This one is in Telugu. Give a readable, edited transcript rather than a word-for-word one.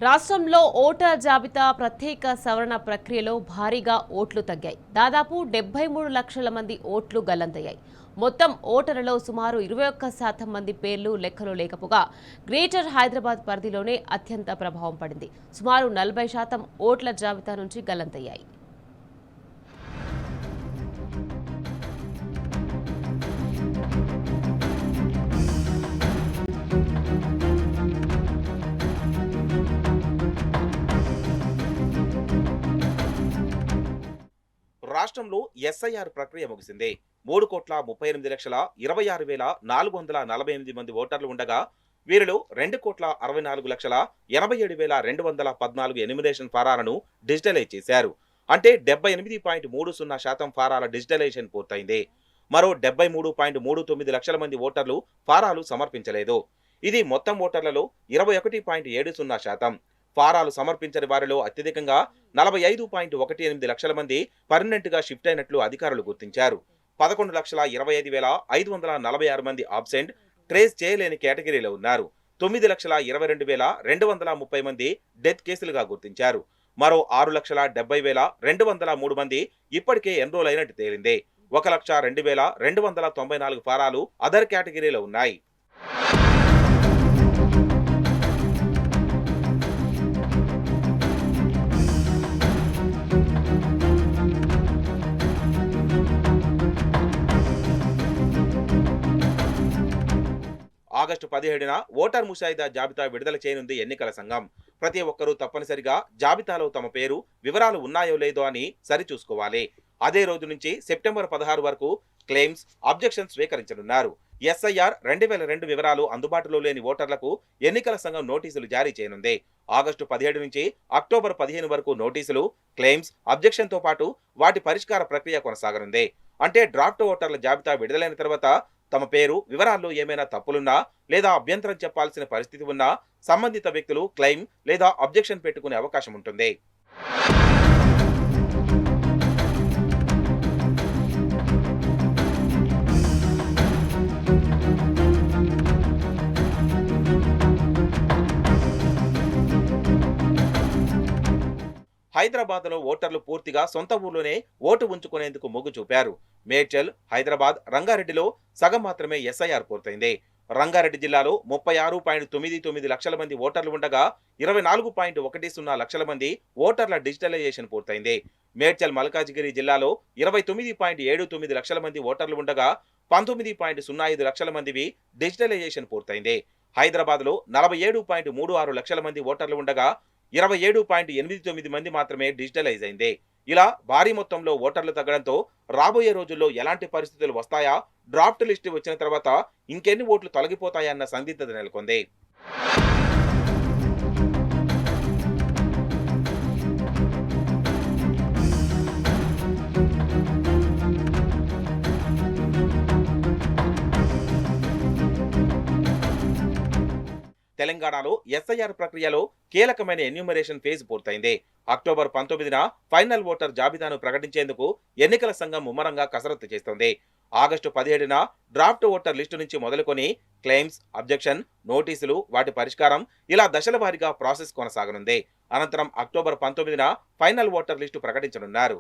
రాష్ట్రంలో ఓటర్ జాబితా ప్రత్యేక సవరణ ప్రక్రియలో భారీగా ఓట్లు తగ్గాయి. దాదాపు 73 లక్షల మంది ఓట్లు గల్లంతయ్యాయి. మొత్తం ఓటర్లలో సుమారు 21% మంది పేర్లు లెక్కలో లేకపోగా గ్రేటర్ హైదరాబాద్ పరిధిలోనే అత్యంత ప్రభావం పడింది. సుమారు 40% ఓట్ల జాబితా నుంచి గల్లంతయ్యాయి. రాష్ట్రంలో ఎస్ఐఆర్ ప్రక్రియ ముగిసింది. 3,38,26,448 మంది ఓటర్లు ఉండగా వీరిలో 2,64,64,87,214 ఎనిమినేషన్ ఫారాలను డిజిటలైజ్ చేశారు. అంటే 78.30% ఫారాల డిజిటలైజేషన్ పూర్తయింది. మరో 73.39 లక్షల మంది ఓటర్లు ఫారాలు సమర్పించలేదు. ఇది మొత్తం ఓటర్లలో 21.70%. ఫారాలు సమర్పించని వారిలో అత్యధికంగా 45.18 లక్షల మంది పర్మనెంట్ గా షిఫ్ట్ అయినట్లు అధికారులు గుర్తించారు. 11,25,546 మంది ఆబ్సెంట్, ట్రేస్ చేయలేని కేటగిరీలో ఉన్నారు. 9,22,230 మంది డెత్ కేసులుగా గుర్తించారు. మరో 6,70,203 మంది ఇప్పటికే ఎన్రోల్ అయినట్టు తేలింది. 1,02,294 ఫారాలు అదర్ కేటగిరీలో ఉన్నాయి. ఆగస్టు 17న ఓటర్ ముసాయిదా జాబితా విడుదల చేయనుంది ఎన్నికల సంఘం. ప్రతి ఒక్కరూ తప్పనిసరిగా జాబితాలో తమ పేరు, వివరాలు ఉన్నాయో లేదో అని సరిచూసుకోవాలి. అదే రోజు నుంచి సెప్టెంబర్ 16 వరకు క్లెయిమ్స్, అబ్జెక్షన్స్ స్వీకరించనున్నారు. ఎస్ఐఆర్ 2002 వివరాలు అందుబాటులో లేని ఓటర్లకు ఎన్నికల సంఘం నోటీసులు జారీ చేయనుంది. ఆగస్టు 17 నుంచి అక్టోబర్ 15 వరకు నోటీసులు, క్లెయిమ్స్, అబ్జెక్షన్ తో పాటు వాటి పరిష్కార ప్రక్రియ కొనసాగనుంది. అంటే డ్రాఫ్ట్ ఓటర్ల జాబితా విడుదలైన తర్వాత తమ పేరు, వివరాల్లో ఏమైనా తప్పులున్నా లేదా అభ్యంతరం చెప్పాల్సిన పరిస్థితి ఉన్నా సంబంధిత వ్యక్తులు క్లెయిమ్ లేదా అబ్జెక్షన్ పెట్టుకునే అవకాశం ఉంటుంది. హైదరాబాద్లో ఓటర్లు పూర్తిగా సొంత ఊర్లోనే ఓటు ఉంచుకునేందుకు మొగ్గు చూపారు. మేడ్చల్, హైదరాబాద్, రంగారెడ్డిలో సగం మాత్రమే ఎస్ఐఆర్ పూర్తయింది. రంగారెడ్డి జిల్లాలో 36.99 లక్షల మంది ఓటర్లు ఉండగా 24.10 లక్షల మంది ఓటర్ల డిజిటలైజేషన్ పూర్తయింది. మేడ్చల్, మల్కాజిగిరి జిల్లాలో 29.79 లక్షల మంది ఓటర్లు ఉండగా 19.05 లక్షల మందివి డిజిటలైజేషన్ పూర్తయింది. హైదరాబాద్లో 47.36 లక్షల మంది ఓటర్లు ఉండగా 27.89 మంది మాత్రమే డిజిటలైజ్ అయింది. ఇలా భారీ మొత్తంలో ఓటర్లు తగ్గడంతో రాబోయే రోజుల్లో ఎలాంటి పరిస్థితులు వస్తాయా, డ్రాఫ్ట్ లిస్టు వచ్చిన తర్వాత ఇంకెన్ని ఓట్లు తొలగిపోతాయన్న సందిగ్ధత నెలకొంది. తెలంగాణలో ఎస్ఐఆర్ ప్రక్రియలో కీలకమైన ఎన్యూమరేషన్ ఫేజ్ పూర్తయింది. అక్టోబర్ 19న ఫైనల్ ఓటర్ జాబితాను ప్రకటించేందుకు ఎన్నికల సంఘం ముమ్మరంగా కసరత్తు చేస్తోంది. ఆగస్టు 17న డ్రాఫ్ట్ ఓటర్ లిస్టు నుంచి మొదలుకొని క్లెయిమ్స్, అబ్జెక్షన్, నోటీసులు, వాటి పరిష్కారం ఇలా దశల వారీగా ప్రాసెస్ కొనసాగనుంది. అనంతరం అక్టోబర్ 19న ఫైనల్ ఓటర్ లిస్టు ప్రకటించనున్నారు.